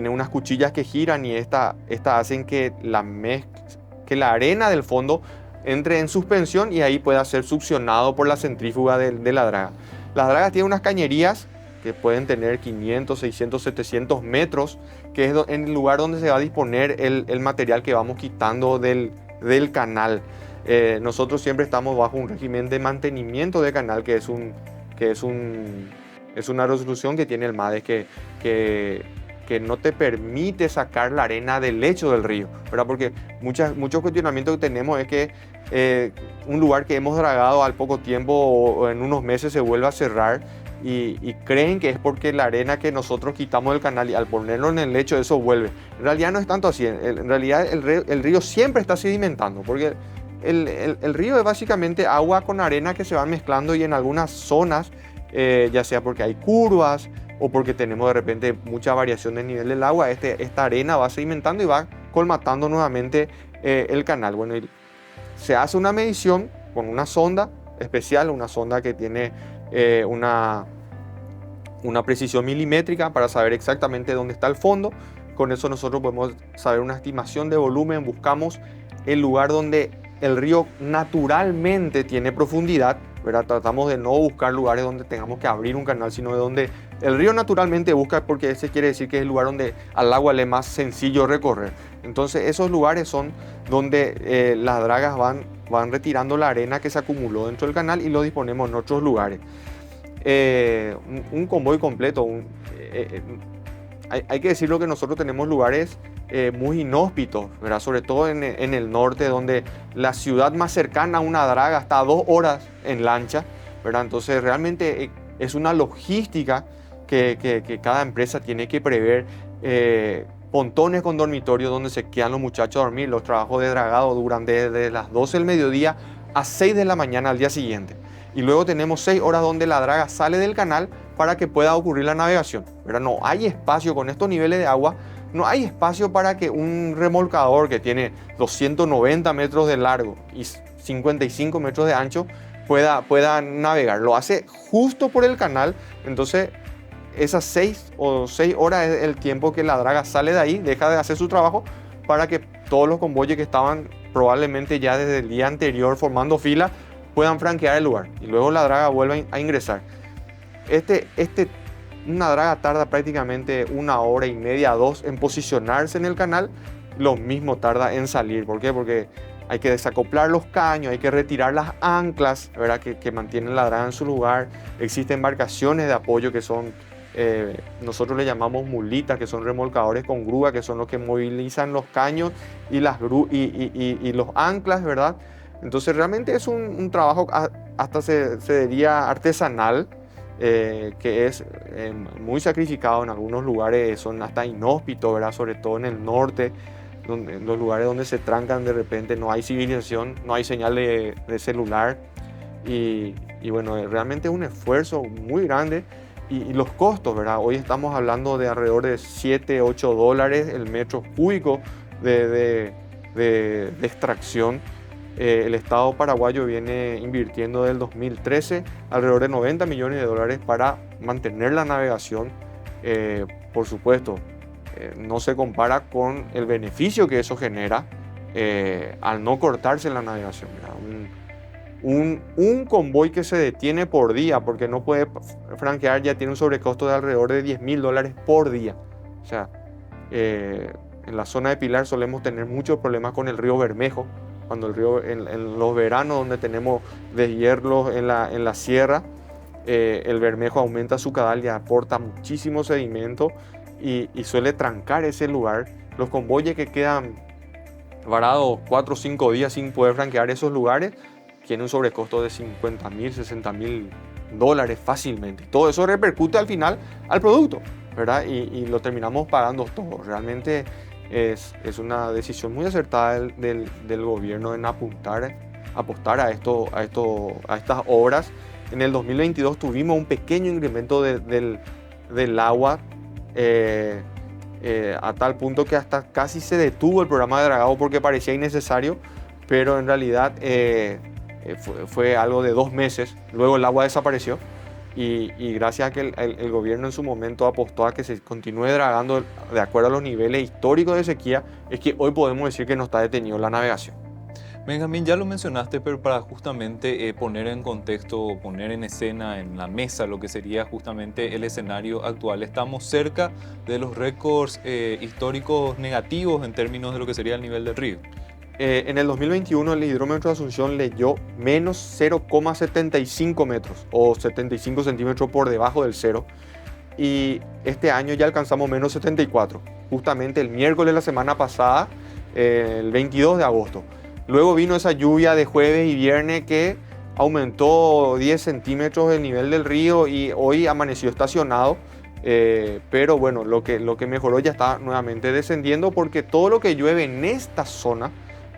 Speaker 3: unas cuchillas que giran y estas hacen que la arena del fondo entre en suspensión y ahí pueda ser succionado por la centrífuga de la draga. Las dragas tienen unas cañerías que pueden tener 500, 600, 700 metros, que es en el lugar donde se va a disponer el material que vamos quitando del canal. Nosotros siempre estamos bajo un régimen de mantenimiento de canal, que es una resolución que tiene el MADES que no te permite sacar la arena del lecho del río, ¿verdad? Porque muchos cuestionamientos que tenemos es que un lugar que hemos dragado al poco tiempo o en unos meses se vuelve a cerrar y creen que es porque la arena que nosotros quitamos del canal y al ponerlo en el lecho eso vuelve. En realidad no es tanto así, en realidad el río siempre está sedimentando, porque el río es básicamente agua con arena que se van mezclando y en algunas zonas, ya sea porque hay curvas o porque tenemos de repente mucha variación del nivel del agua, esta arena va sedimentando y va colmatando nuevamente el canal. Bueno, se hace una medición con una sonda especial, una sonda que tiene una precisión milimétrica para saber exactamente dónde está el fondo. Con eso nosotros podemos saber una estimación de volumen, buscamos el lugar donde el río naturalmente tiene profundidad, ¿verdad? Tratamos de no buscar lugares donde tengamos que abrir un canal, sino de donde el río naturalmente busca, porque ese quiere decir que es el lugar donde al agua le es más sencillo recorrer. Entonces esos lugares son donde las dragas van retirando la arena que se acumuló dentro del canal y lo disponemos en otros lugares. Un convoy completo, hay que decirlo que nosotros tenemos lugares muy inhóspitos, ¿verdad? Sobre todo en el norte, donde la ciudad más cercana a una draga está a 2 horas en lancha, ¿verdad? Entonces realmente es una logística que cada empresa tiene que prever. Pontones con dormitorios donde se quedan los muchachos a dormir. Los trabajos de dragado duran desde las 12 del mediodía a 6 de la mañana al día siguiente. Y luego tenemos 6 horas donde la draga sale del canal para que pueda ocurrir la navegación, ¿verdad? No hay espacio con estos niveles de agua, no hay espacio para que un remolcador que tiene 290 metros de largo y 55 metros de ancho pueda navegar. Lo hace justo por el canal, entonces esas 6 horas es el tiempo que la draga sale de ahí, deja de hacer su trabajo para que todos los convoyes que estaban probablemente ya desde el día anterior formando fila puedan franquear el lugar y luego la draga vuelve a ingresar. Una draga tarda prácticamente 1 hora y media, 2 en posicionarse en el canal, lo mismo tarda en salir. ¿Por qué? Porque hay que desacoplar los caños, hay que retirar las anclas, ¿verdad? Que mantienen la draga en su lugar. Existen embarcaciones de apoyo que son, nosotros le llamamos mulitas, que son remolcadores con grúa, que son los que movilizan los caños y los anclas, ¿verdad? Entonces realmente es un trabajo hasta se diría artesanal, que es muy sacrificado en algunos lugares, son hasta inhóspitos, ¿verdad? Sobre todo en el norte, en los lugares donde se trancan de repente, no hay civilización, no hay señal de celular y bueno, realmente es un esfuerzo muy grande y los costos, ¿verdad? Hoy estamos hablando de alrededor de 7, 8 dólares el metro cúbico de extracción. El Estado paraguayo viene invirtiendo desde el 2013 alrededor de 90 millones de dólares para mantener la navegación. Por supuesto, no se compara con el beneficio que eso genera al no cortarse la navegación. Un convoy que se detiene por día, porque no puede franquear, ya tiene un sobrecosto de alrededor de $10.000 por día. O sea, en la zona de Pilar solemos tener muchos problemas con el río Bermejo, cuando el río, en los veranos donde tenemos deshierros en la sierra, el Bermejo aumenta su caudal y aporta muchísimo sedimento y suele trancar ese lugar. Los convoyes que quedan varados 4 o 5 días sin poder franquear esos lugares tienen un sobrecosto de $50.000, $60.000 fácilmente. Todo eso repercute al final al producto, ¿verdad? Y lo terminamos pagando todo. Realmente es una decisión muy acertada del gobierno en apostar a estas obras. En el 2022 tuvimos un pequeño incremento del agua a tal punto que hasta casi se detuvo el programa de dragado porque parecía innecesario, pero en realidad fue algo de 2 meses. Luego el agua desapareció y gracias a que el gobierno en su momento apostó a que se continúe dragando de acuerdo a los niveles históricos de sequía, es que hoy podemos decir que no está detenido la navegación.
Speaker 1: Benjamín, ya lo mencionaste, pero para justamente poner en contexto, poner en escena, en la mesa, lo que sería justamente el escenario actual. Estamos cerca de los récords históricos negativos en términos de lo que sería el nivel del río.
Speaker 3: En el 2021 el hidrómetro de Asunción leyó menos 0,75 metros o 75 centímetros por debajo del cero. Y este año ya alcanzamos menos 74, justamente el miércoles de la semana pasada, el 22 de agosto. Luego vino esa lluvia de jueves y viernes que aumentó 10 centímetros el nivel del río y hoy amaneció estacionado. Pero bueno, lo que mejoró ya está nuevamente descendiendo porque todo lo que llueve en esta zona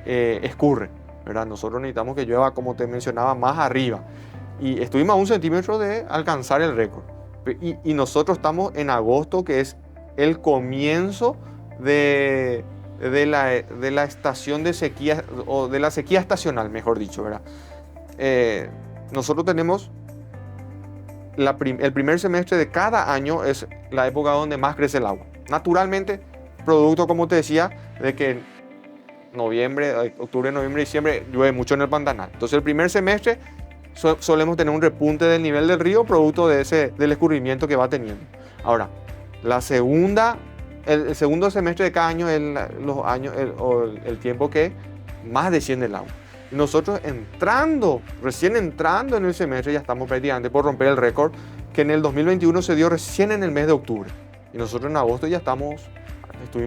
Speaker 3: escurre, ¿verdad? Nosotros necesitamos que llueva, como te mencionaba, más arriba. Y estuvimos a 1 centímetro de alcanzar el récord. Y nosotros estamos en agosto, que es el comienzo de la estación de sequía, o de la sequía estacional, mejor dicho, ¿verdad? Nosotros tenemos el primer semestre de cada año es la época donde más crece el agua. Naturalmente, producto, como te decía, de que octubre, noviembre, diciembre llueve mucho en el Pantanal. Entonces el primer semestre solemos tener un repunte del nivel del río producto del escurrimiento que va teniendo. Ahora, el segundo semestre de cada año es el tiempo que más desciende el agua. Y nosotros recién entrando en el semestre ya estamos prácticamente por romper el récord que en el 2021 se dio recién en el mes de octubre. Y nosotros en agosto ya estuvimos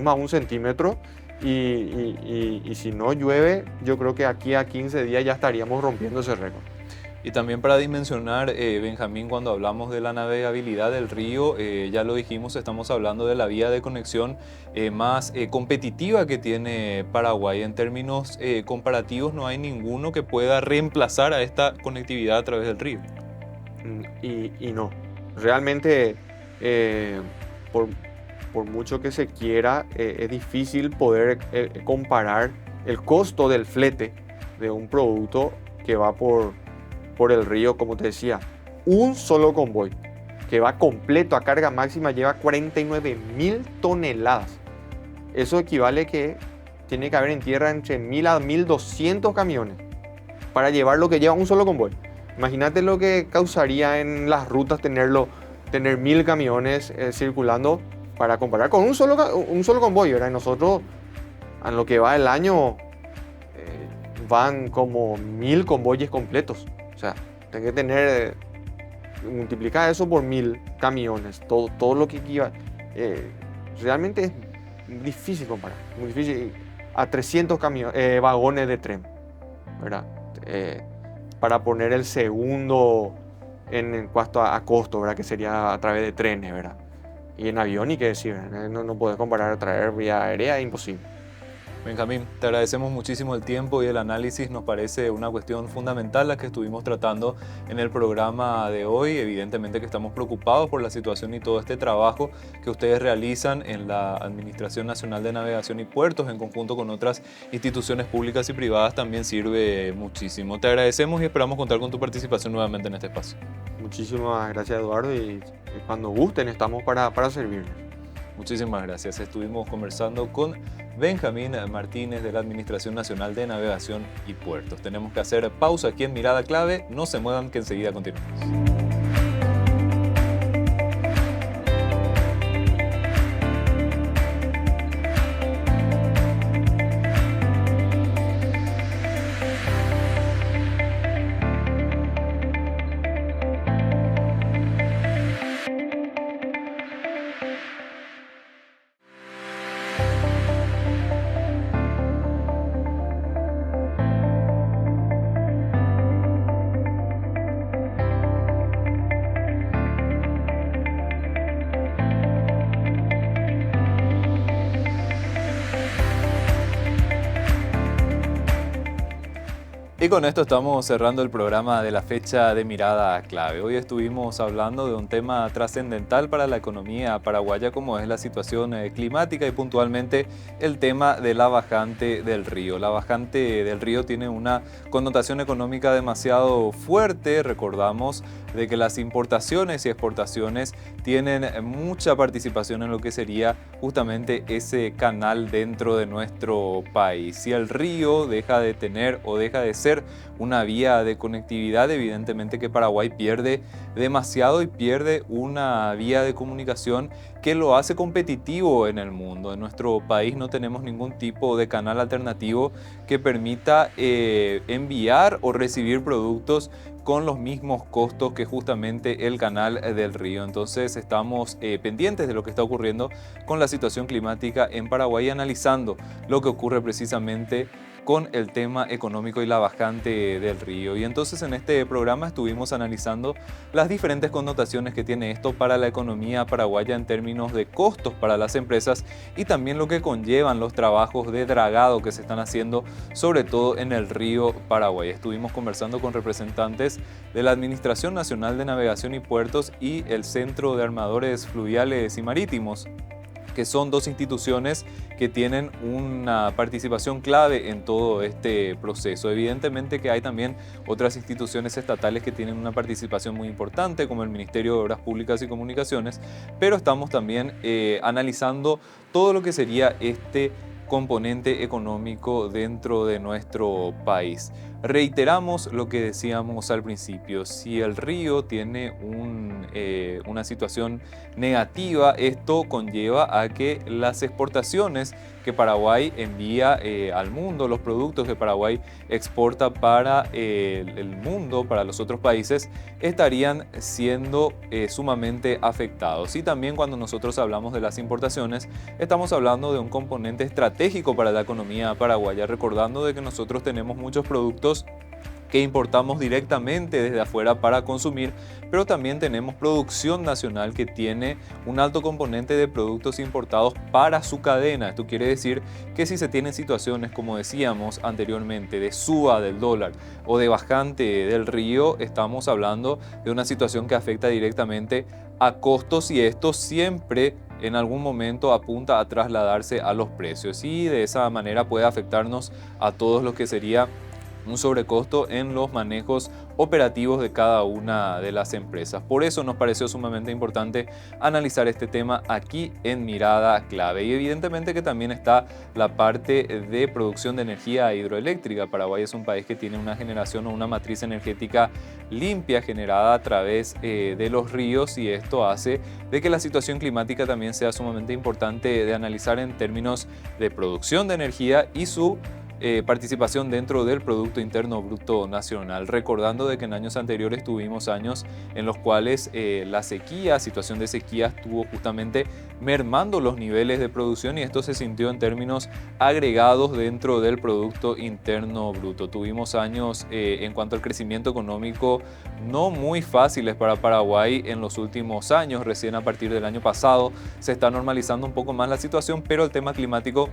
Speaker 3: a 1 centímetro. Y si no llueve, yo creo que aquí a 15 días ya estaríamos rompiendo ese récord.
Speaker 1: Y también para dimensionar, Benjamín, cuando hablamos de la navegabilidad del río, ya lo dijimos, estamos hablando de la vía de conexión más competitiva que tiene Paraguay. En términos comparativos, no hay ninguno que pueda reemplazar a esta conectividad a través del río.
Speaker 3: Y no, realmente por mucho que se quiera, es difícil poder comparar el costo del flete de un producto que va por el río. Como te decía, un solo convoy que va completo a carga máxima lleva 49.000 toneladas. Eso equivale que tiene que haber en tierra entre 1.000 a 1.200 camiones para llevar lo que lleva un solo convoy. Imagínate lo que causaría en las rutas tener 1.000 camiones circulando para comparar con un solo convoy, ¿verdad? Y nosotros, en lo que va el año, van como 1.000 convoyes completos. O sea, tengo que tener, multiplicar eso por 1.000 camiones, todo lo que equivale. Realmente es difícil comparar, muy difícil. A 300 vagones de tren, ¿verdad? Para poner el segundo en cuanto a costo, ¿verdad? Que sería a través de trenes, ¿verdad? Y en avión, y qué decir, no puedes comparar, traer vía aérea, es imposible.
Speaker 1: Benjamín, te agradecemos muchísimo el tiempo y el análisis. Nos parece una cuestión fundamental la que estuvimos tratando en el programa de hoy. Evidentemente que estamos preocupados por la situación y todo este trabajo que ustedes realizan en la Administración Nacional de Navegación y Puertos en conjunto con otras instituciones públicas y privadas también sirve muchísimo. Te agradecemos y esperamos contar con tu participación nuevamente en este espacio.
Speaker 3: Muchísimas gracias, Eduardo, y cuando gusten estamos para servirles.
Speaker 1: Muchísimas gracias. Estuvimos conversando con Benjamín Martínez de la Administración Nacional de Navegación y Puertos. Tenemos que hacer pausa aquí en Mirada Clave. No se muevan, que enseguida continuamos. Y con esto estamos cerrando el programa de la fecha de Mirada Clave. Hoy estuvimos hablando de un tema trascendental para la economía paraguaya como es la situación climática y puntualmente el tema de la bajante del río. La bajante del río tiene una connotación económica demasiado fuerte. Recordamos de que las importaciones y exportaciones tienen mucha participación en lo que sería justamente ese canal dentro de nuestro país. Si el río deja de tener o deja de ser una vía de conectividad, evidentemente que Paraguay pierde demasiado y pierde una vía de comunicación que lo hace competitivo en el mundo. En nuestro país no tenemos ningún tipo de canal alternativo que permita enviar o recibir productos con los mismos costos que justamente el canal del río. Entonces estamos pendientes de lo que está ocurriendo con la situación climática en Paraguay, analizando lo que ocurre precisamente con el tema económico y la bajante del río. Y entonces en este programa estuvimos analizando las diferentes connotaciones que tiene esto para la economía paraguaya en términos de costos para las empresas y también lo que conllevan los trabajos de dragado que se están haciendo, sobre todo en el río Paraguay. Estuvimos conversando con representantes de la Administración Nacional de Navegación y Puertos y el Centro de Armadores Fluviales y Marítimos, que son dos instituciones que tienen una participación clave en todo este proceso. Evidentemente que hay también otras instituciones estatales que tienen una participación muy importante, como el Ministerio de Obras Públicas y Comunicaciones, pero estamos también analizando todo lo que sería este componente económico dentro de nuestro país. Reiteramos lo que decíamos al principio: si el río tiene una situación negativa, esto conlleva a que las exportaciones que Paraguay envía al mundo, los productos que Paraguay exporta para el mundo, para los otros países, estarían siendo sumamente afectados. Y también cuando nosotros hablamos de las importaciones, estamos hablando de un componente estratégico para la economía paraguaya, recordando de que nosotros tenemos muchos productos que importamos directamente desde afuera para consumir, pero también tenemos producción nacional que tiene un alto componente de productos importados para su cadena. Esto quiere decir que si se tienen situaciones, como decíamos anteriormente, de suba del dólar o de bajante del río, estamos hablando de una situación que afecta directamente a costos, y esto siempre en algún momento apunta a trasladarse a los precios, y de esa manera puede afectarnos a todos lo que sería un sobrecosto en los manejos operativos de cada una de las empresas. Por eso nos pareció sumamente importante analizar este tema aquí en Mirada Clave. Y evidentemente que también está la parte de producción de energía hidroeléctrica. Paraguay es un país que tiene una generación o una matriz energética limpia generada a través de los ríos, y esto hace de que la situación climática también sea sumamente importante de analizar en términos de producción de energía y su participación dentro del Producto Interno Bruto Nacional, recordando de que en años anteriores tuvimos años en los cuales la situación de sequía estuvo justamente mermando los niveles de producción, y esto se sintió en términos agregados dentro del Producto Interno Bruto. Tuvimos años en cuanto al crecimiento económico no muy fáciles para Paraguay en los últimos años. Recién a partir del año pasado se está normalizando un poco más la situación, pero el tema climático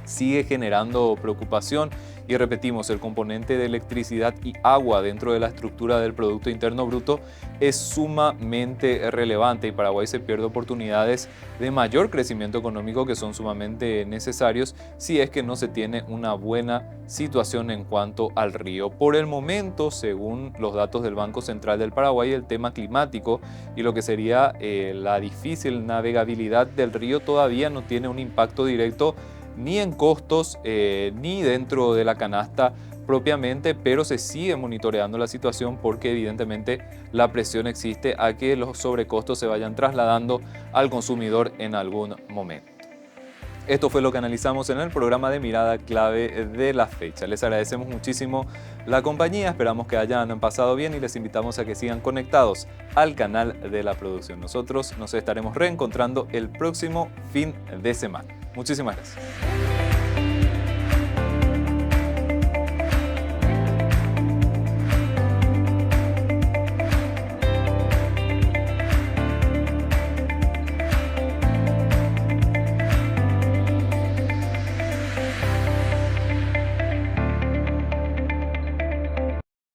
Speaker 1: sigue generando preocupación. Y repetimos, el componente de electricidad y agua dentro de la estructura del Producto Interno Bruto es sumamente relevante y Paraguay se pierde oportunidades de mayor crecimiento económico que son sumamente necesarios si es que no se tiene una buena situación en cuanto al río. Por el momento, según los datos del Banco Central del Paraguay, el tema climático y lo que sería la difícil navegabilidad del río todavía no tiene un impacto directo ni en costos ni dentro de la canasta propiamente, pero se sigue monitoreando la situación porque evidentemente la presión existe a que los sobrecostos se vayan trasladando al consumidor en algún momento. Esto fue lo que analizamos en el programa de Mirada Clave de la fecha. Les agradecemos muchísimo la compañía, esperamos que hayan pasado bien y les invitamos a que sigan conectados al canal de la producción. Nosotros nos estaremos reencontrando el próximo fin de semana. Muchísimas gracias.